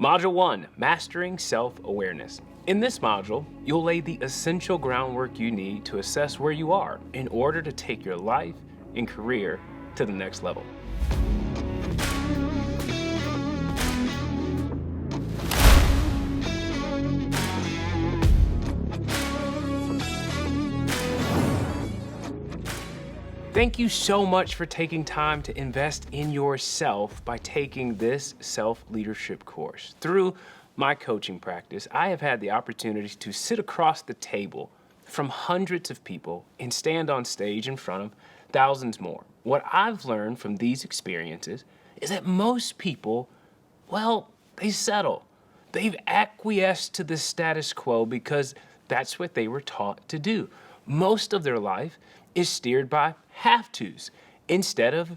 Module 1, Mastering Self-Awareness. In this module, you'll lay the essential groundwork you need to assess where you are in order to take your life and career to the next level. Thank you so much for taking time to invest in yourself by taking this self-leadership course. Through my coaching practice, I have had the opportunity to sit across the table from hundreds of people and stand on stage in front of thousands more. What I've learned from these experiences is that most people, well, they settle. They've acquiesced to the status quo because that's what they were taught to do. Most of their life is steered by have-tos instead of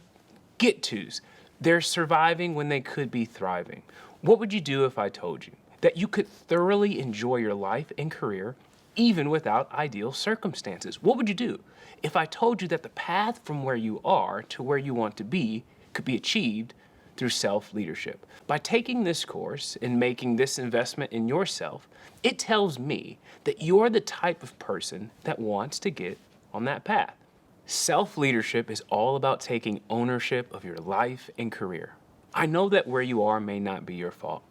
get-tos. They're surviving when they could be thriving. What would you do if I told you that you could thoroughly enjoy your life and career even without ideal circumstances? What would you do if I told you that the path from where you are to where you want to be could be achieved through self-leadership? By taking this course and making this investment in yourself, it tells me that you're the type of person that wants to get on that path. Self-leadership is all about taking ownership of your life and career. I know that where you are may not be your fault.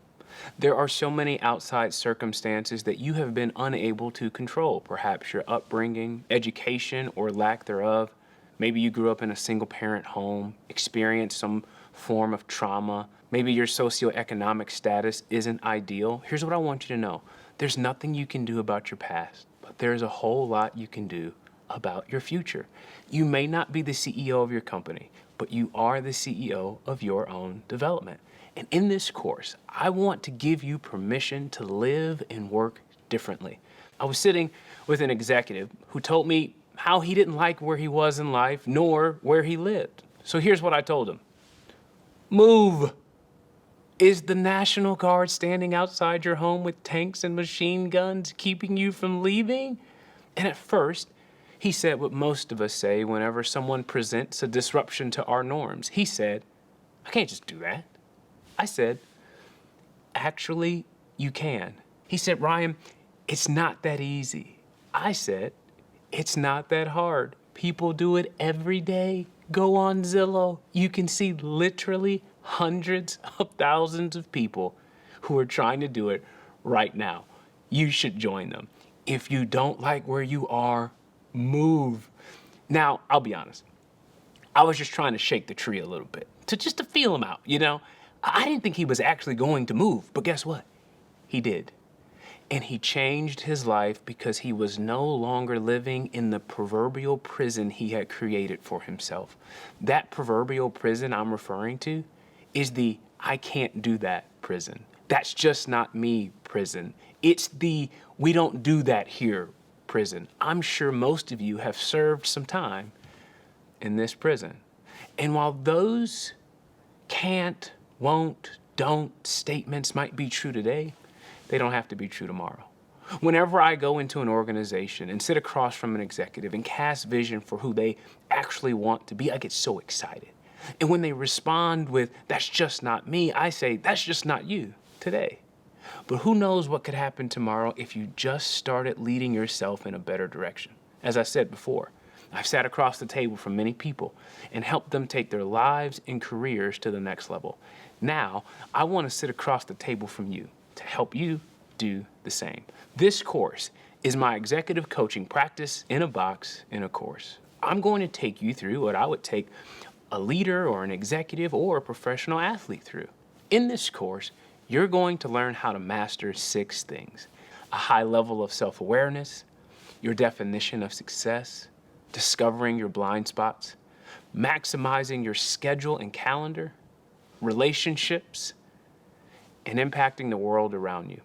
There are so many outside circumstances that you have been unable to control. Perhaps your upbringing, education, or lack thereof. Maybe you grew up in a single-parent home, experienced some form of trauma. Maybe your socioeconomic status isn't ideal. Here's what I want you to know. There's nothing you can do about your past, but there's a whole lot you can do about your future. You may not be the CEO of your company, but you are the CEO of your own development. And in this course, I want to give you permission to live and work differently. I was sitting with an executive who told me how he didn't like where he was in life, nor where he lived. So here's what I told him. Move. Is the National Guard standing outside your home with tanks and machine guns keeping you from leaving? And at first, he said what most of us say whenever someone presents a disruption to our norms. He said, I can't just do that. I said, actually, you can. He said, Ryan, it's not that easy. I said, it's not that hard. People do it every day. Go on Zillow. You can see literally hundreds of thousands of people who are trying to do it right now. You should join them. If you don't like where you are, move. Now, I'll be honest. I was just trying to shake the tree a little bit, just to feel him out, you know? I didn't think he was actually going to move, but guess what? He did. And he changed his life because he was no longer living in the proverbial prison he had created for himself. That proverbial prison I'm referring to is the I can't do that prison. That's just not me prison. It's the we don't do that here prison. I'm sure most of you have served some time in this prison. And while those can't, won't, don't statements might be true today, they don't have to be true tomorrow. Whenever I go into an organization and sit across from an executive and cast vision for who they actually want to be, I get so excited. And when they respond with, that's just not me, I say, that's just not you today. But who knows what could happen tomorrow if you just started leading yourself in a better direction. As I said before, I've sat across the table from many people and helped them take their lives and careers to the next level. Now, I want to sit across the table from you to help you do the same. This course is my executive coaching practice in a box in a course. I'm going to take you through what I would take a leader or an executive or a professional athlete through. In this course, you're going to learn how to master 6 things: a high level of self-awareness, your definition of success, discovering your blind spots, maximizing your schedule and calendar, relationships, and impacting the world around you.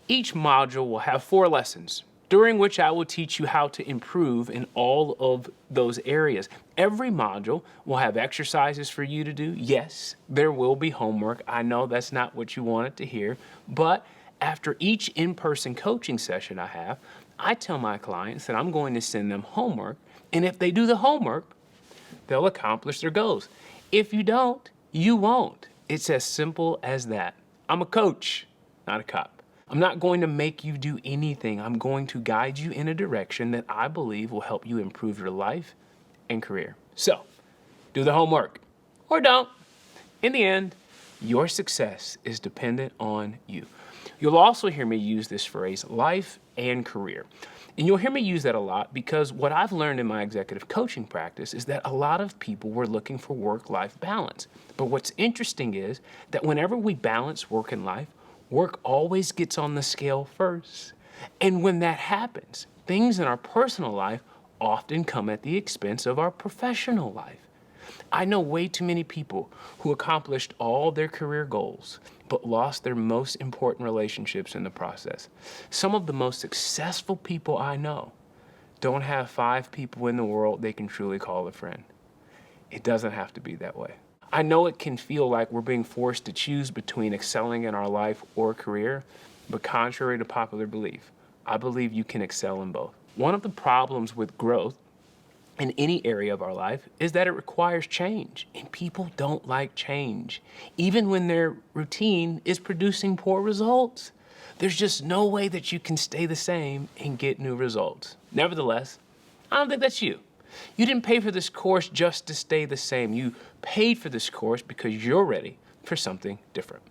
Each module will have 4 lessons, during which I will teach you how to improve in all of those areas. Every module will have exercises for you to do. Yes, there will be homework. I know that's not what you wanted to hear, but after each in-person coaching session I have, I tell my clients that I'm going to send them homework, and if they do the homework, they'll accomplish their goals. If you don't, you won't. It's as simple as that. I'm a coach, not a cop. I'm not going to make you do anything. I'm going to guide you in a direction that I believe will help you improve your life and career. So, do the homework or don't. In the end, your success is dependent on you. You'll also hear me use this phrase, life and career. And you'll hear me use that a lot because what I've learned in my executive coaching practice is that a lot of people were looking for work-life balance. But what's interesting is that whenever we balance work and life, work always gets on the scale first. And when that happens, things in our personal life often come at the expense of our professional life. I know way too many people who accomplished all their career goals, but lost their most important relationships in the process. Some of the most successful people I know don't have 5 people in the world they can truly call a friend. It doesn't have to be that way. I know it can feel like we're being forced to choose between excelling in our life or career, but contrary to popular belief, I believe you can excel in both. One of the problems with growth in any area of our life is that it requires change, and people don't like change, even when their routine is producing poor results. There's just no way that you can stay the same and get new results. Nevertheless, I don't think that's you. You didn't pay for this course just to stay the same. You paid for this course because you're ready for something different.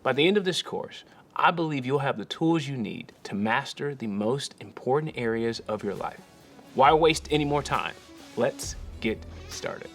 By the end of this course, I believe you'll have the tools you need to master the most important areas of your life. Why waste any more time? Let's get started.